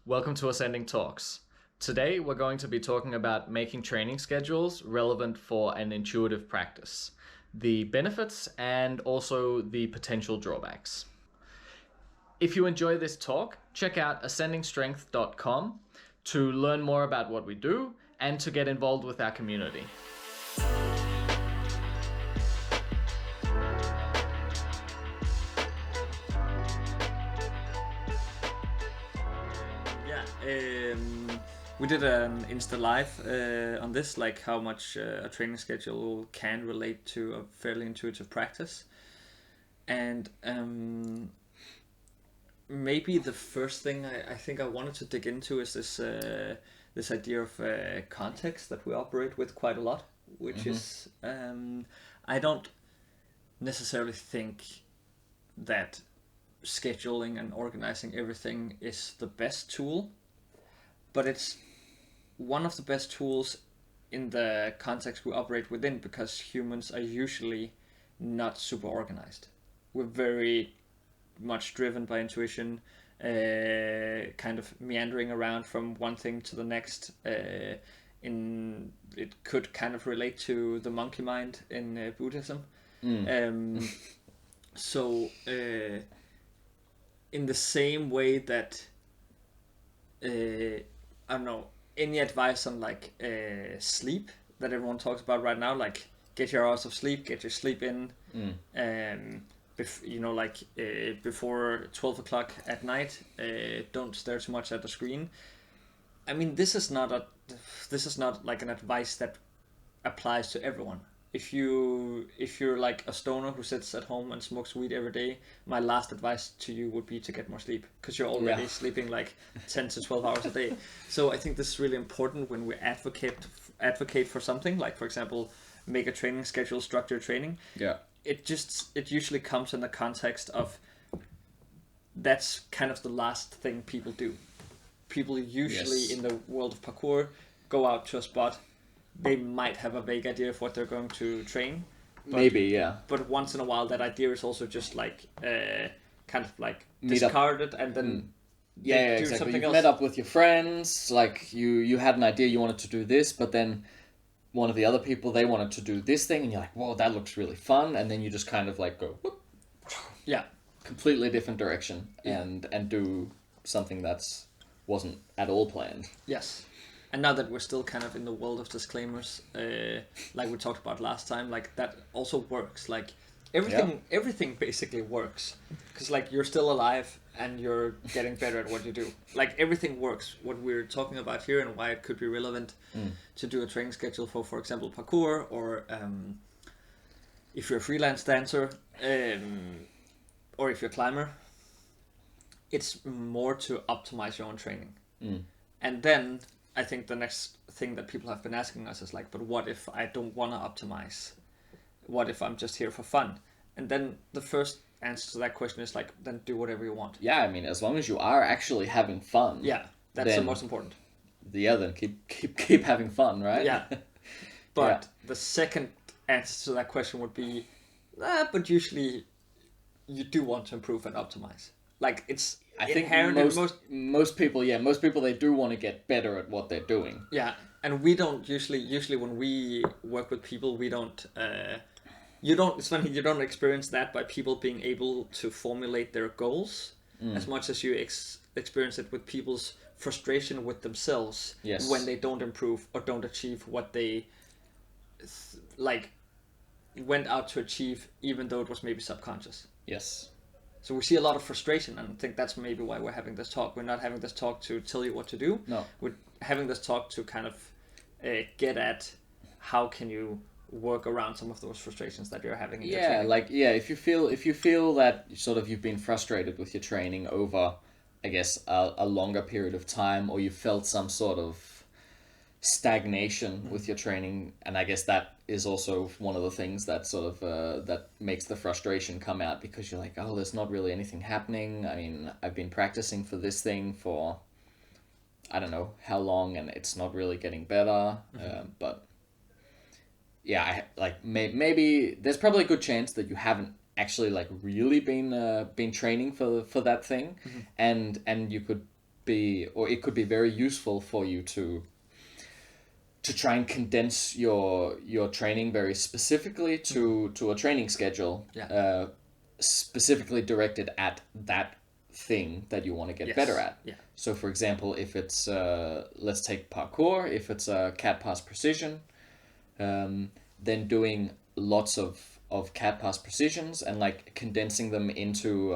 Welcome to Ascending Talks. Today we're going to be talking about making training schedules relevant for an intuitive practice, the benefits and also the potential drawbacks. If you enjoy this talk, check out ascendingstrength.com to learn more about what we do and to get involved with our community. We did an Insta Live on this, like how much a training schedule can relate to a fairly intuitive practice. And maybe the first thing I think I wanted to dig into is this idea of context that we operate with quite a lot, which is I don't necessarily think that scheduling and organizing everything is the best tool, but it's one of the best tools in the context we operate within, because humans are usually not super organized. We're very much driven by intuition, kind of meandering around from one thing to the next. It could kind of relate to the monkey mind in Buddhism. So in the same way that I don't know, any advice on like sleep that everyone talks about right now, like get your hours of sleep, get your sleep in, before 12 o'clock at night, don't stare too much at the screen. I mean, this is not like an advice that applies to everyone. If you're like a stoner who sits at home and smokes weed every day, my last advice to you would be to get more sleep, because you're already sleeping like 10 to 12 hours a day. So I think this is really important when we advocate for something, like for example, make a training schedule, structure training. Yeah. It usually comes in the context of that's kind of the last thing people do. People usually in the world of parkour go out to a spot. They might have a vague idea of what they're going to train. But once in a while, that idea is also just like kind of like discarded, and then do something else. Met up with your friends, like you had an idea you wanted to do this, but then one of the other people, they wanted to do this thing, and you're like, whoa, that looks really fun, and then you just kind of like go, whoop, completely different direction, and do something that's wasn't at all planned. Yes. And now that we're still kind of in the world of disclaimers, like we talked about last time, like that also works. Like everything basically works, because like you're still alive and you're getting better at what you do. Like everything works. What we're talking about here and why it could be relevant to do a training schedule for example, parkour, or if you're a freelance dancer, or if you're a climber, it's more to optimize your own training. And then I think the next thing that people have been asking us is like, but what if I don't want to optimize? What if I'm just here for fun? And then the first answer to that question is like, then do whatever you want. Yeah, I mean, as long as you are actually having fun. Yeah, that's the most important. Then keep having fun, right? Yeah. But the second answer to that question would be, but usually you do want to improve and optimize. Like it's I think most people they do want to get better at what they're doing. Yeah, and we don't usually when we work with people, we don't it's funny, you don't experience that by people being able to formulate their goals as much as you experience it with people's frustration with themselves when they don't improve or don't achieve what they like went out to achieve, even though it was maybe subconscious. Yes. So we see a lot of frustration, and I think that's maybe why we're having this talk. We're not having this talk to tell you what to do. No. We're having this talk to kind of get at how can you work around some of those frustrations that you're having in your training. If you feel that sort of you've been frustrated with your training over, I guess, a longer period of time, or you felt some sort of stagnation with your training, and I guess that is also one of the things that sort of that makes the frustration come out, because you're like, oh, there's not really anything happening. I mean, I've been practicing for this thing for I don't know how long, and it's not really getting better. But yeah, maybe there's probably a good chance that you haven't actually like really been training for that thing, and you could be, or it could be very useful for you to try and condense your training very specifically to a training schedule, specifically directed at that thing that you want to get better at. Yeah. So for example, if it's let's take parkour, if it's a cat pass precision, then doing lots of cat pass precisions and like condensing them into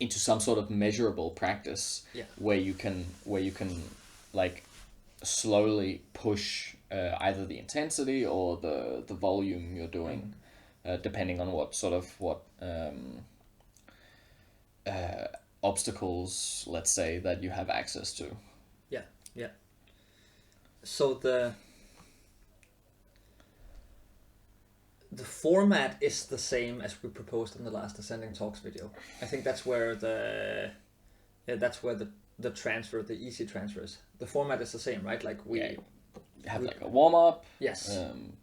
some sort of measurable practice, where you can like slowly push either the intensity or the volume you're doing, depending on what obstacles, let's say, that you have access to. Yeah. So the format is the same as we proposed in the last Ascending Talks video. I think that's where the transfer, the easy transfer is. The format is the same, right? Like we have like a warm up, yes,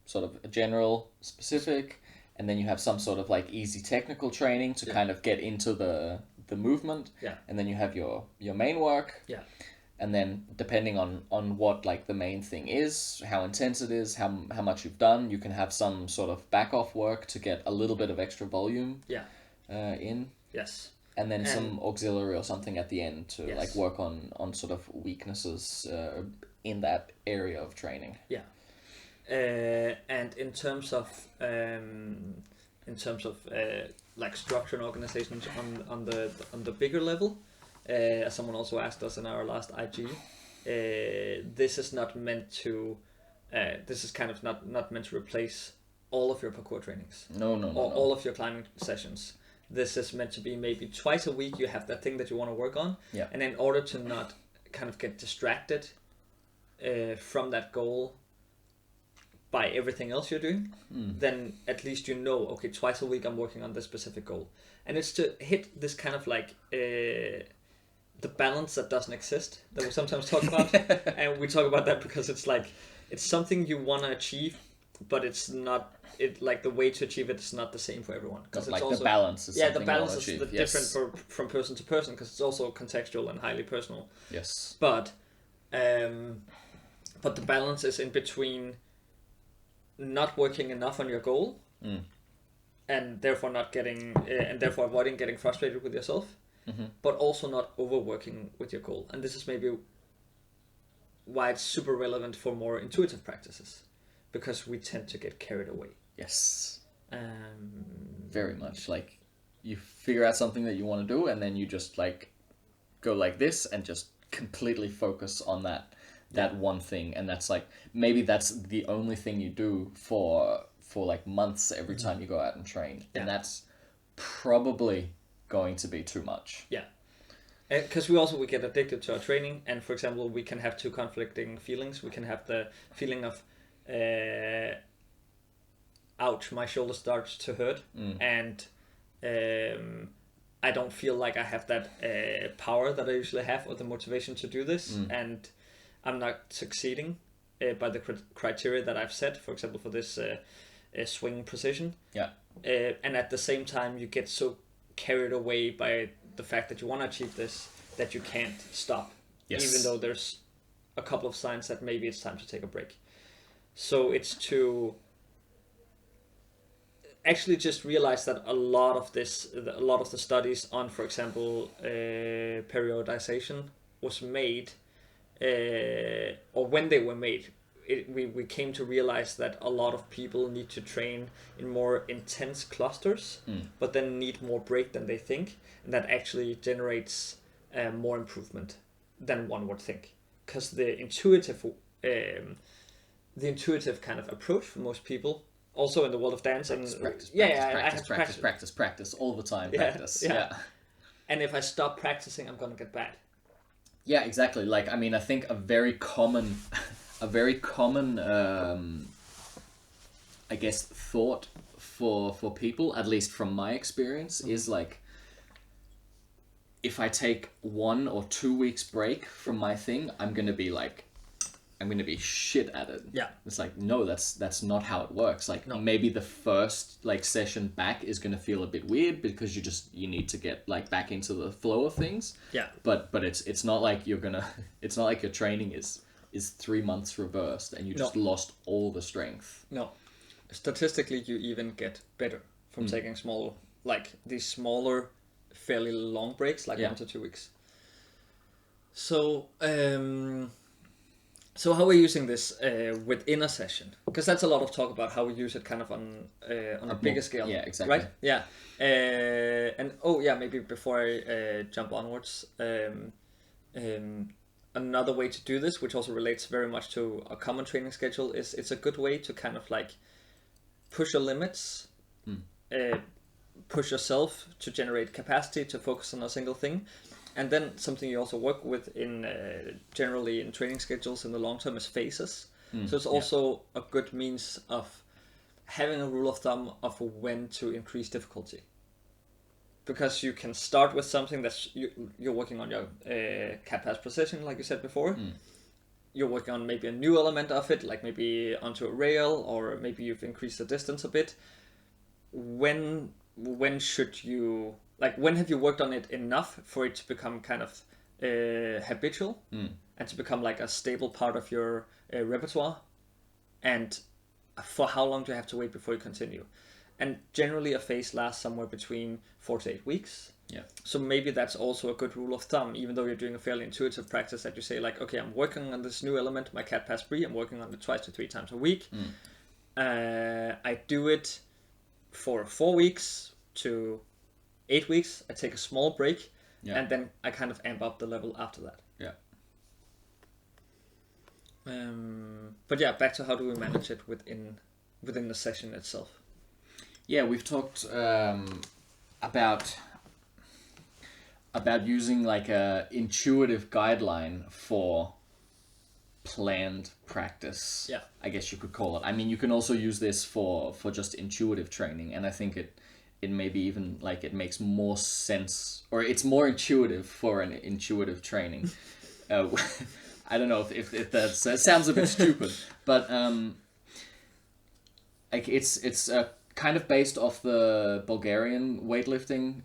sort of a general, specific, and then you have some sort of like easy technical training to kind of get into the movement, and then you have your main work, and then depending on what like the main thing is, how intense it is, how much you've done, you can have some sort of back off work to get a little bit of extra volume in. Yes. And then some auxiliary or something at the end to like work on sort of weaknesses in that area of training. Yeah. And in terms of like structure and organizations on the bigger level, as someone also asked us in our last IG, this is not meant to. This is kind of not meant to replace all of your parkour trainings. No. All of your climbing sessions. This is meant to be maybe twice a week you have that thing that you want to work on. Yeah. And in order to not kind of get distracted from that goal by everything else you're doing, then at least you know, okay, twice a week I'm working on this specific goal. And it's to hit this kind of like the balance that doesn't exist that we sometimes talk about. And we talk about that because it's like, it's something you want to achieve, but it's not, like the way to achieve it is not the same for everyone. Because like also, the balance is something the balance is achieve. Different from person to person, because it's also contextual and highly personal. Yes. But the balance is in between not working enough on your goal, and therefore not getting and therefore avoiding getting frustrated with yourself, but also not overworking with your goal. And this is maybe why it's super relevant for more intuitive practices, because we tend to get carried away. Yes. Very much. Like you figure out something that you want to do, and then you just like go like this and just completely focus on that one thing, and that's like maybe that's the only thing you do for like months every time you go out and train, and that's probably going to be too much. Yeah. Because we get addicted to our training, and for example, we can have two conflicting feelings. We can have the feeling of ouch, my shoulder starts to hurt, and I don't feel like I have that power that I usually have, or the motivation to do this, and I'm not succeeding by the criteria that I've set, for example, for this swing precision. Yeah. And at the same time, you get so carried away by the fact that you want to achieve this that you can't stop, even though there's a couple of signs that maybe it's time to take a break. So it's to actually just realize that a lot of the studies on, for example, periodization was made, or when they were made, we came to realize that a lot of people need to train in more intense clusters, but then need more break than they think, and that actually generates more improvement than one would think, because the intuitive kind of approach for most people, also in the world of dance, practice all the time. And if I stop practicing, I'm gonna get bad. Yeah, exactly. Like, I mean, I think a very common I guess thought for people, at least from my experience, is like, if I take 1 or 2 weeks break from my thing, I'm gonna be like I'm gonna be shit at it. Yeah. It's like, no, that's not how it works. Like maybe the first like session back is gonna feel a bit weird because you need to get like back into the flow of things. Yeah. But it's not like it's not like your training is 3 months reversed and you just lost all the strength. No. Statistically, you even get better from taking these smaller, fairly long breaks, like 1 to 2 weeks. So, so how are we using this within a session? Because that's a lot of talk about how we use it kind of on a bigger scale. Yeah, exactly. Right? Yeah. And maybe before I jump onwards, another way to do this, which also relates very much to a common training schedule, is it's a good way to kind of like push your limits, push yourself to generate capacity to focus on a single thing. And then something you also work with in generally in training schedules in the long term is phases. So it's also a good means of having a rule of thumb of when to increase difficulty. Because you can start with something that's you're working on your cat pass precision, like you said before. You're working on maybe a new element of it, like maybe onto a rail, or maybe you've increased the distance a bit. When should you, like, when have you worked on it enough for it to become kind of habitual and to become like a stable part of your repertoire? And for how long do you have to wait before you continue? And generally a phase lasts somewhere between 4 to 8 weeks. Yeah. So maybe that's also a good rule of thumb, even though you're doing a fairly intuitive practice, that you say like, okay, I'm working on this new element, my cat pass free, I'm working on it 2 to 3 times a week. I do it for 4 weeks to 8 weeks. I take a small break, and then I kind of amp up the level after that. Yeah. But yeah, back to how do we manage it within the session itself. Yeah, we've talked about using like a intuitive guideline for planned practice. Yeah. I guess you could call it. I mean, you can also use this for just intuitive training, and I think it maybe even like it makes more sense, or it's more intuitive for an intuitive training. I don't know if that sounds a bit stupid, but like it's kind of based off the Bulgarian weightlifting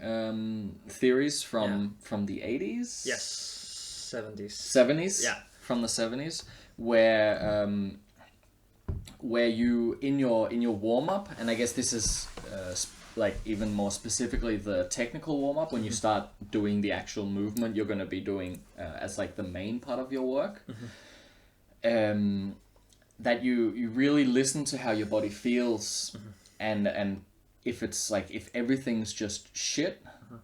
theories from the 80s. Yes, 70s. 70s. Yeah. From the 70s, where you in your warm up, and I guess this is like even more specifically the technical warm up, when you start doing the actual movement you're going to be doing as like the main part of your work. That you really listen to how your body feels, and if it's like, if everything's just shit,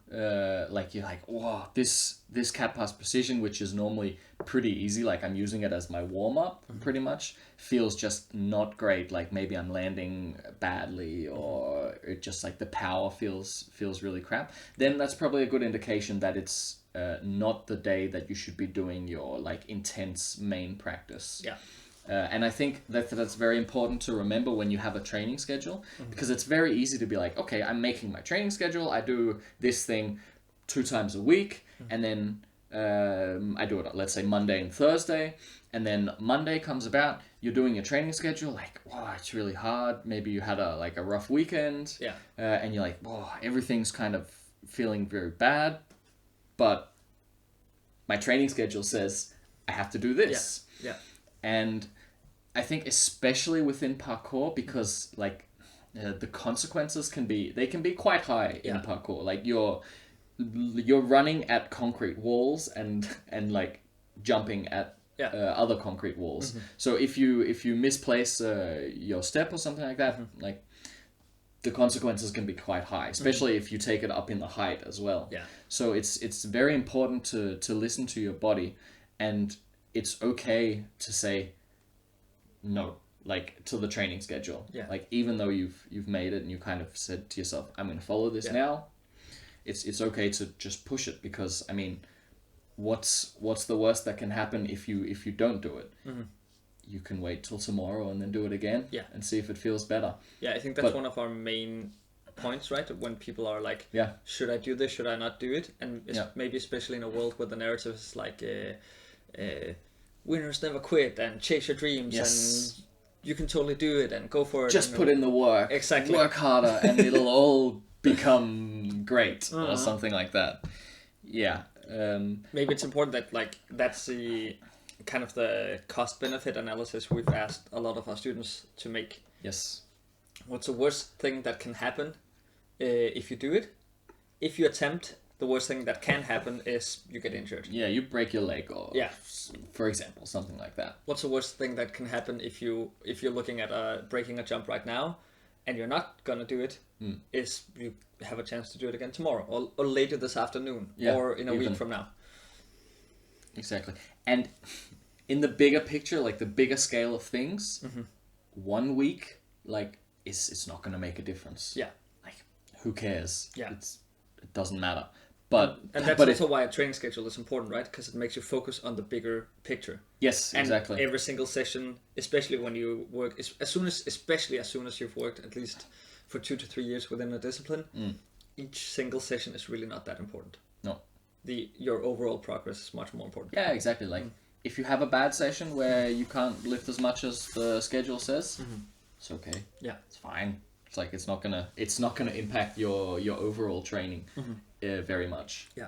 like you're like, wow, this cat pass precision, which is normally pretty easy, like I'm using it as my warm up pretty much, feels just not great, like maybe I'm landing badly, or it just like the power feels really crap, then that's probably a good indication that it's not the day that you should be doing your like intense main practice. Yeah. And I think that's very important to remember when you have a training schedule, because it's very easy to be like, okay, I'm making my training schedule, I do this thing 2 times a week, and then I do it, let's say Monday and Thursday, and then Monday comes about, you're doing your training schedule, like, wow, it's really hard, maybe you had a rough weekend, and you're like, wow, everything's kind of feeling very bad, but my training schedule says I have to do this. Yeah. And I think especially within parkour, because like the consequences can be quite high in parkour. Like you're running at concrete walls and like jumping at other concrete walls. So if you misplace your step or something like that, like the consequences can be quite high, especially if you take it up in the height as well. Yeah. So it's very important to listen to your body, and it's okay to say no, like, to the training schedule. Yeah. Like, even though you've made it and you kind of said to yourself, I'm going to follow this now, it's okay to just push it, because I mean, what's the worst that can happen if you don't do it? You can wait till tomorrow and then do it again and see if it feels better. Yeah, I think that's one of our main points, right? When people are like, should I do this, should I not do it? And maybe especially in a world where the narrative is like winners never quit and chase your dreams and you can totally do it and go for it. Just put in the work. Exactly. Work harder and it'll all become great or something like that. Yeah. Maybe it's important that like that's the kind of the cost benefit analysis we've asked a lot of our students to make. Yes. What's the worst thing that can happen if you do it? If you attempt, the worst thing that can happen is you get injured. Yeah, you break your leg or for example, something like that. What's the worst thing that can happen if you're looking at breaking a jump right now and you're not gonna do it? Is you have a chance to do it again tomorrow or later this afternoon or in a week from now. Exactly. And in the bigger picture, like the bigger scale of things, 1 week, like it's not going to make a difference. Yeah. Like who cares? Yeah. It doesn't matter. But that's also why a training schedule is important, right? Because it makes you focus on the bigger picture. Yes, and exactly. Every single session, especially when you work, especially as soon as you've worked at least for 2 to 3 years within a discipline, each single session is really not that important. No. Your overall progress is much more important. Yeah, exactly. Like if you have a bad session where you can't lift as much as the schedule says, it's okay. Yeah, it's fine. It's like it's not gonna impact your overall training very much. Yeah.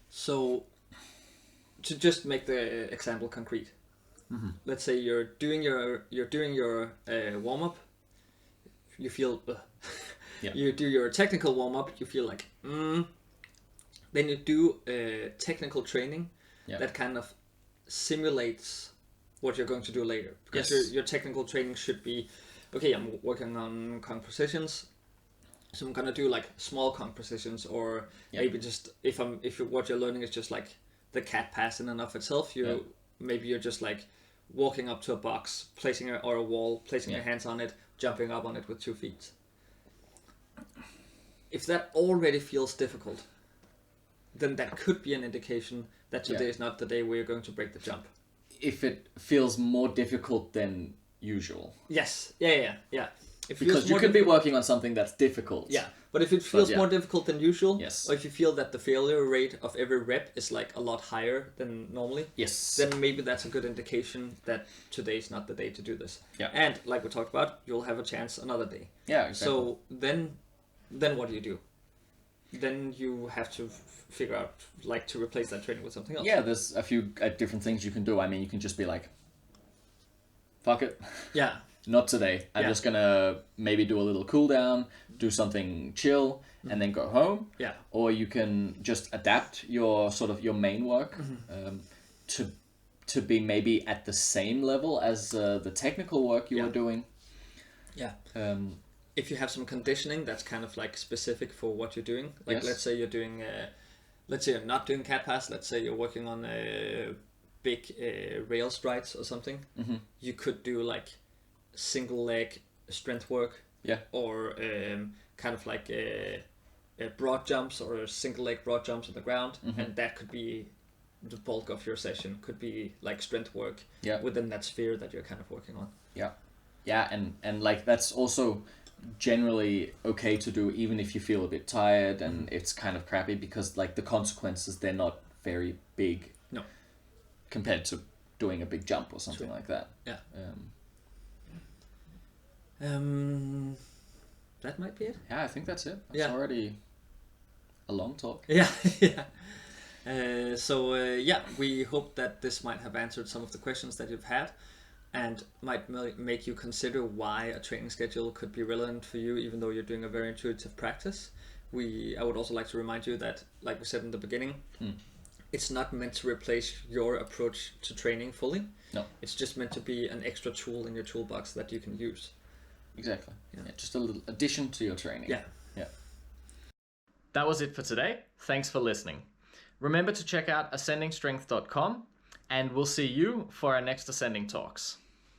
So to just make the example concrete, let's say you're doing your warm up. You feel you do your technical warm up. You feel like then you do technical training that kind of simulates what you're going to do later, because your technical training should be okay. I'm working on conc positions, so I'm gonna do like small conc positions, or maybe just if what you're learning is just like the cat pass in and of itself. Maybe you're just like walking up to a box, or a wall, placing your hands on it, jumping up on it with 2 feet. If that already feels difficult, then that could be an indication that today is not the day where you're going to break the jump. If it feels more difficult than usual. Yes. Yeah. Because you could be working on something that's difficult. Yeah. But if it feels more difficult than usual, or if you feel that the failure rate of every rep is like a lot higher than normally, then maybe that's a good indication that today's not the day to do this. Yeah. And like we talked about, you'll have a chance another day. Yeah, exactly. So then what do? Then you have to figure out like to replace that training with something else. Yeah, there's a few different things you can do. I mean, you can just be like, fuck it. Yeah. Not today. I'm just gonna maybe do a little cool down, do something chill, and then go home. Yeah. Or you can just adapt your main work to be maybe at the same level as the technical work you were doing. Yeah. If you have some conditioning that's kind of like specific for what you're doing, like let's say you're doing, let's say you're not doing cat pass. Let's say you're working on big rail strides or something. You could do like single leg strength work, or kind of like broad jumps or single leg broad jumps on the ground, and that could be the bulk of your session. Could be like strength work within that sphere that you're kind of working on. And like that's also generally okay to do even if you feel a bit tired and it's kind of crappy, because like the consequences, they're not very big compared to doing a big jump or something like that. That might be it. I think that's it. That's already a long talk. We hope that this might have answered some of the questions that you've had and might make you consider why a training schedule could be relevant for you, even though you're doing a very intuitive practice. I would also like to remind you that, like we said in the beginning, it's not meant to replace your approach to training fully. No. It's just meant to be an extra tool in your toolbox that you can use. Exactly. Just a little addition to your training. Yeah. That was it for today. Thanks for listening. Remember to check out ascendingstrength.com, and we'll see you for our next Ascending Talks.